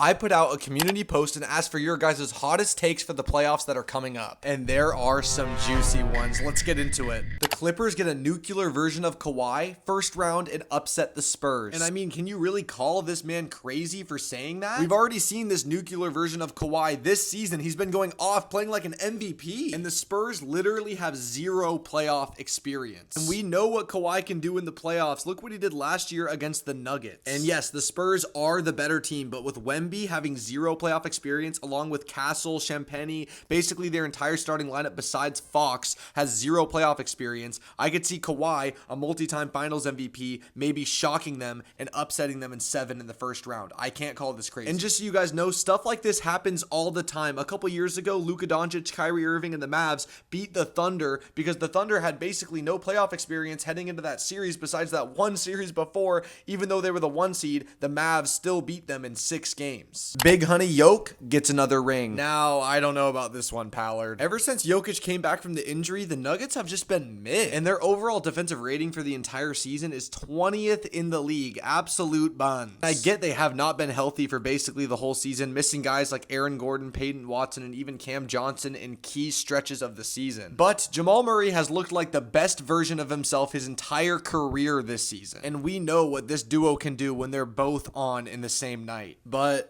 I put out a community post and asked for your guys' hottest takes for the playoffs that are coming up. And there are some juicy ones. Let's get into it. The Clippers get a nuclear version of Kawhi, first round, and upset the Spurs. And I mean, can you really call this man crazy for saying that? We've already seen this nuclear version of Kawhi this season. He's been going off, playing like an MVP. And the Spurs literally have zero playoff experience. And we know what Kawhi can do in the playoffs. Look what he did last year against the Nuggets. And yes, the Spurs are the better team, but with Wemby having zero playoff experience, along with Castle, Champagny, basically their entire starting lineup besides Fox has zero playoff experience, I could see Kawhi, a multi-time finals MVP, maybe shocking them and upsetting them in 7 in the first round. I can't call this crazy. And just so you guys know, stuff like this happens all the time. A couple years ago, Luka Doncic, Kyrie Irving, and the Mavs beat the Thunder because the Thunder had basically no playoff experience heading into that series besides that one series before. Even though they were the 1 seed, the Mavs still beat them in 6 games. Big Honey Yoke gets another ring. Now, I don't know about this one, Pallard. Ever since Jokic came back from the injury, the Nuggets have just been mid, and their overall defensive rating for the entire season is 20th in the league. Absolute buns. I get they have not been healthy for basically the whole season, missing guys like Aaron Gordon, Peyton Watson, and even Cam Johnson in key stretches of the season. But Jamal Murray has looked like the best version of himself his entire career this season, and we know what this duo can do when they're both on in the same night. But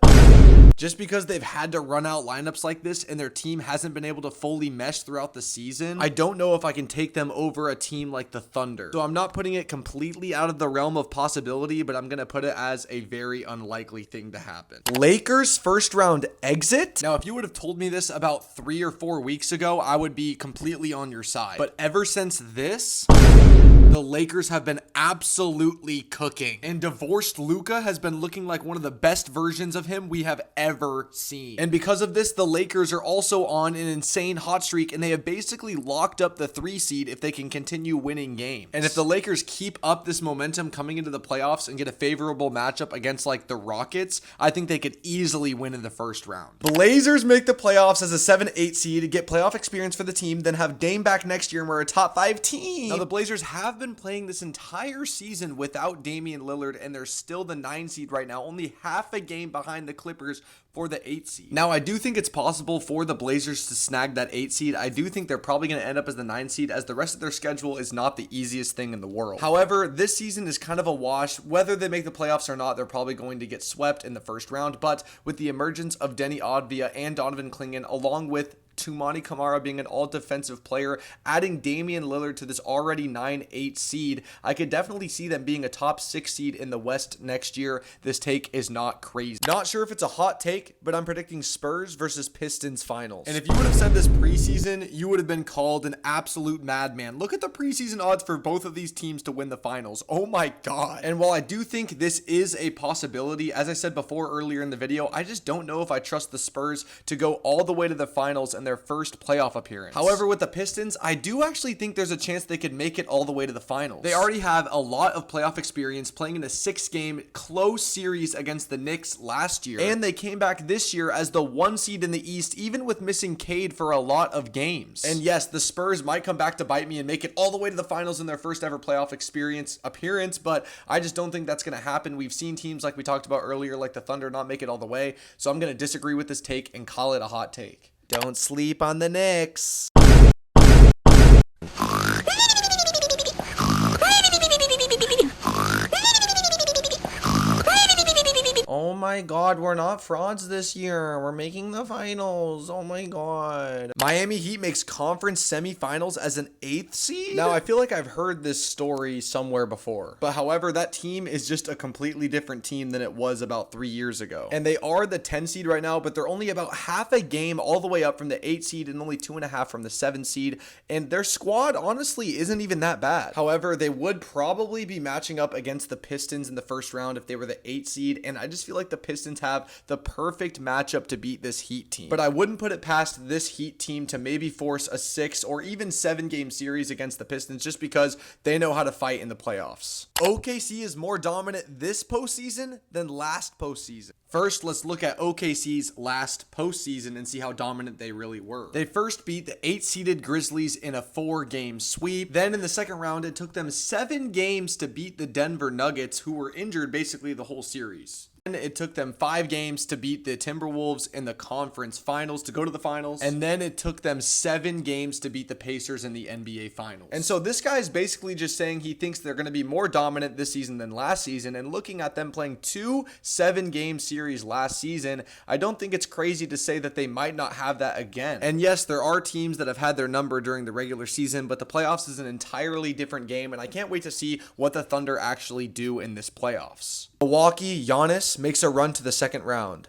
just because they've had to run out lineups like this and their team hasn't been able to fully mesh throughout the season, I don't know if I can take them over a team like the Thunder. So I'm not putting it completely out of the realm of possibility, but I'm going to put it as a very unlikely thing to happen. Lakers first round exit? Now, if you would have told me this about 3 or 4 weeks ago, I would be completely on your side. But ever since this, the Lakers have been absolutely cooking. And divorced Luka has been looking like one of the best versions of him we have ever seen. And because of this, the Lakers are also on an insane hot streak, and they have basically locked up the 3 seed if they can continue winning games. And if the Lakers keep up this momentum coming into the playoffs and get a favorable matchup against like the Rockets, I think they could easily win in the first round. Blazers make the playoffs as a 7-8 seed, get playoff experience for the team, then have Dame back next year and we're a top 5 team. Now the Blazers have been playing this entire season without Damian Lillard, and they're still the 9 seed right now, only half a game behind the Clippers for the 8 seed. Now, I do think it's possible for the Blazers to snag that 8 seed. I do think they're probably going to end up as the 9 seed, as the rest of their schedule is not the easiest thing in the world. However, this season is kind of a wash. Whether they make the playoffs or not, they're probably going to get swept in the first round. But with the emergence of Denny Advia and Donovan Clingan, along with Tumani Kamara being an all-defensive player, adding Damian Lillard to this already 9-8 seed, I could definitely see them being a top 6 seed in the West next year. This take is not crazy. Not sure if it's a hot take, but I'm predicting Spurs versus Pistons finals. And if you would have said this preseason, you would have been called an absolute madman. Look at the preseason odds for both of these teams to win the finals. Oh my God. And while I do think this is a possibility, as I said before earlier in the video, I just don't know if I trust the Spurs to go all the way to the finals and their first playoff appearance. However, with the Pistons, I do actually think there's a chance they could make it all the way to the finals. They already have a lot of playoff experience playing in a 6-game close series against the Knicks last year, and they came back this year as the 1 seed in the East, even with missing Cade for a lot of games. And yes, the Spurs might come back to bite me and make it all the way to the finals in their first ever playoff appearance, but I just don't think that's going to happen. We've seen teams like we talked about earlier, like the Thunder, not make it all the way, so I'm going to disagree with this take and call it a hot take. Don't sleep on the Knicks. Oh my God, we're not frauds this year. We're making the finals. Oh my God. Miami Heat makes conference semifinals as an 8th seed? Now, I feel like I've heard this story somewhere before. But however, that team is just a completely different team than it was about 3 years ago. And they are the 10 seed right now, but they're only about half a game all the way up from the 8 seed and only 2.5 from the 7 seed. And their squad honestly isn't even that bad. However, they would probably be matching up against the Pistons in the first round if they were the 8 seed. And I just feel like the Pistons have the perfect matchup to beat this Heat team. But I wouldn't put it past this Heat team to maybe force a 6 or even 7-game series against the Pistons just because they know how to fight in the playoffs. OKC is more dominant this postseason than last postseason. First, let's look at OKC's last postseason and see how dominant they really were. They first beat the 8-seeded Grizzlies in a 4-game sweep. Then in the second round, it took them 7 games to beat the Denver Nuggets, who were injured basically the whole series. And it took them 5 games to beat the Timberwolves in the conference finals to go to the finals. And then it took them 7 games to beat the Pacers in the NBA finals. And so this guy is basically just saying he thinks they're going to be more dominant this season than last season. And looking at them playing 2 7-game series last season, I don't think it's crazy to say that they might not have that again. And yes, there are teams that have had their number during the regular season, but the playoffs is an entirely different game. And I can't wait to see what the Thunder actually do in this playoffs. Milwaukee, Giannis makes a run to the second round.